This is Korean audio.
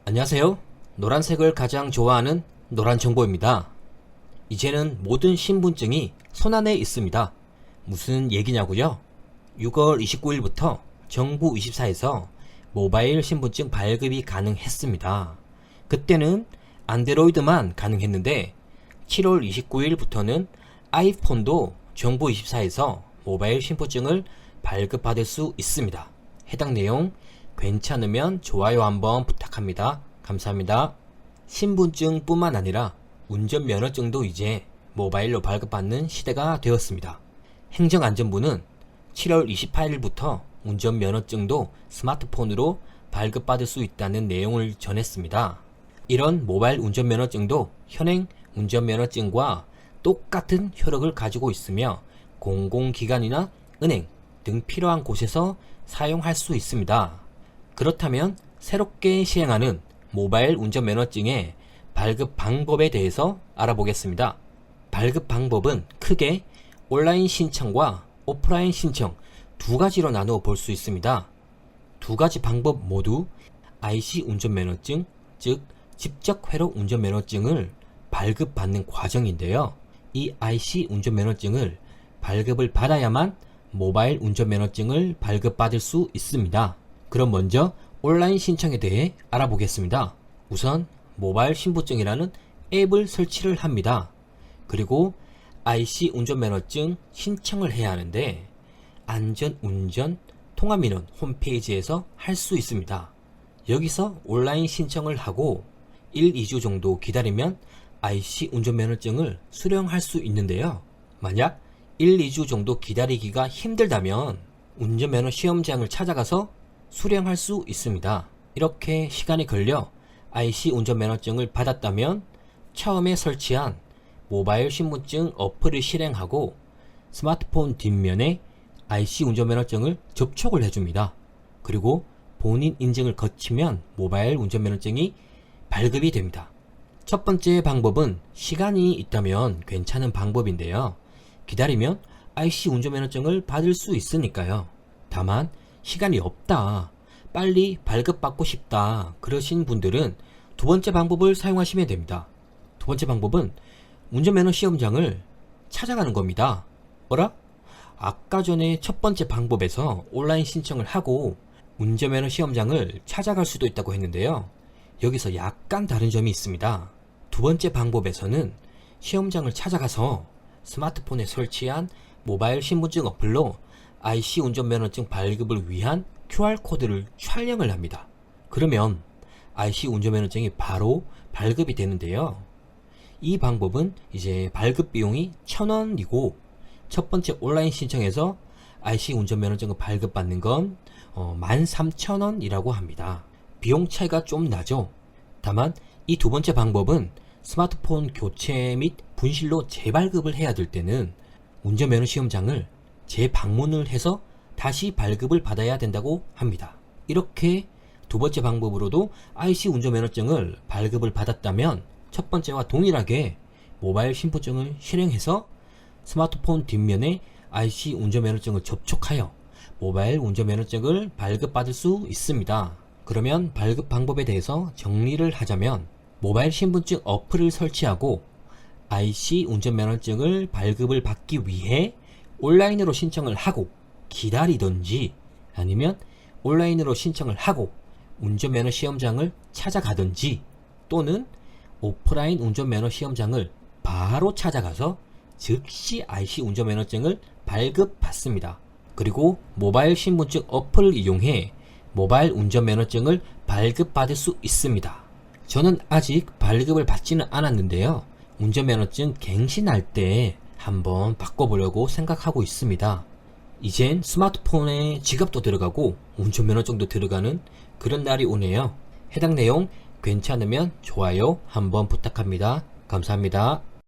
안녕하세요. 노란색을 가장 좋아하는 노란정보입니다. 이제는 모든 신분증이 손안에 있습니다. 무슨 얘기냐고요? 6월 29일부터 정부 24에서 모바일 신분증 발급이 가능했습니다. 그때는 안드로이드만 가능했는데 7월 29일부터는 아이폰도 정부 24에서 모바일 신분증을 발급받을 수 있습니다. 해당 내용 괜찮으면 좋아요 한번 부탁합니다. 감사합니다. 신분증 뿐만 아니라 운전면허증도 이제 모바일로 발급받는 시대가 되었습니다. 행정안전부는 7월 28일부터 운전면허증도 스마트폰으로 발급받을 수 있다는 내용을 전했습니다. 이런 모바일 운전면허증도 현행 운전면허증과 똑같은 효력을 가지고 있으며 공공기관이나 은행 등 필요한 곳에서 사용할 수 있습니다. 그렇다면 새롭게 시행하는 모바일 운전면허증의 발급 방법에 대해서 알아보겠습니다. 발급 방법은 크게 온라인 신청과 오프라인 신청 두 가지로 나누어 볼 수 있습니다. 두 가지 방법 모두 IC 운전면허증, 즉 직접회로 운전면허증을 발급받는 과정인데요. 이 IC 운전면허증을 발급을 받아야만 모바일 운전면허증을 발급받을 수 있습니다. 그럼 먼저 온라인 신청에 대해 알아보겠습니다. 우선 모바일 신분증이라는 앱을 설치를 합니다. 그리고 IC 운전면허증 신청을 해야 하는데 안전운전 통합민원 홈페이지에서 할 수 있습니다. 여기서 온라인 신청을 하고 1, 2주 정도 기다리면 IC 운전면허증을 수령할 수 있는데요. 만약 1, 2주 정도 기다리기가 힘들다면 운전면허 시험장을 찾아가서 수령할 수 있습니다. 이렇게 시간이 걸려 IC 운전면허증을 받았다면 처음에 설치한 모바일 신분증 어플을 실행하고 스마트폰 뒷면에 IC 운전면허증을 접촉을 해줍니다. 그리고 본인 인증을 거치면 모바일 운전면허증이 발급이 됩니다. 첫 번째 방법은 시간이 있다면 괜찮은 방법인데요. 기다리면 IC 운전면허증을 받을 수 있으니까요. 다만 시간이 없다, 빨리 발급받고 싶다 그러신 분들은 두 번째 방법을 사용하시면 됩니다. 두 번째 방법은 운전면허 시험장을 찾아가는 겁니다. 어라? 아까 전에 첫 번째 방법에서 온라인 신청을 하고 운전면허 시험장을 찾아갈 수도 있다고 했는데요. 여기서 약간 다른 점이 있습니다. 두 번째 방법에서는 시험장을 찾아가서 스마트폰에 설치한 모바일 신분증 어플로 IC 운전면허증 발급을 위한 QR코드를 촬영을 합니다. 그러면 IC 운전면허증이 바로 발급이 되는데요. 이 방법은 이제 발급 비용이 1,000원이고 첫 번째 온라인 신청에서 IC 운전면허증을 발급받는 건 13,000원이라고 합니다. 비용 차이가 좀 나죠. 다만 이 두 번째 방법은 스마트폰 교체 및 분실로 재발급을 해야 될 때는 운전면허 시험장을 재방문을 해서 다시 발급을 받아야 된다고 합니다. 이렇게 두 번째 방법으로도 IC 운전면허증을 발급을 받았다면 첫 번째와 동일하게 모바일 신분증을 실행해서 스마트폰 뒷면에 IC 운전면허증을 접촉하여 모바일 운전면허증을 발급받을 수 있습니다. 그러면 발급 방법에 대해서 정리를 하자면 모바일 신분증 어플을 설치하고 IC 운전면허증을 발급을 받기 위해 온라인으로 신청을 하고 기다리던지 아니면 온라인으로 신청을 하고 운전면허 시험장을 찾아가던지 또는 오프라인 운전면허 시험장을 바로 찾아가서 즉시 IC 운전면허증을 발급받습니다. 그리고 모바일 신분증 어플을 이용해 모바일 운전면허증을 발급받을 수 있습니다. 저는 아직 발급을 받지는 않았는데요. 운전면허증 갱신할 때 한번 바꿔보려고 생각하고 있습니다. 이젠 스마트폰에 지갑도 들어가고 운전면허증도 들어가는 그런 날이 오네요. 해당 내용 괜찮으면 좋아요 한번 부탁합니다. 감사합니다.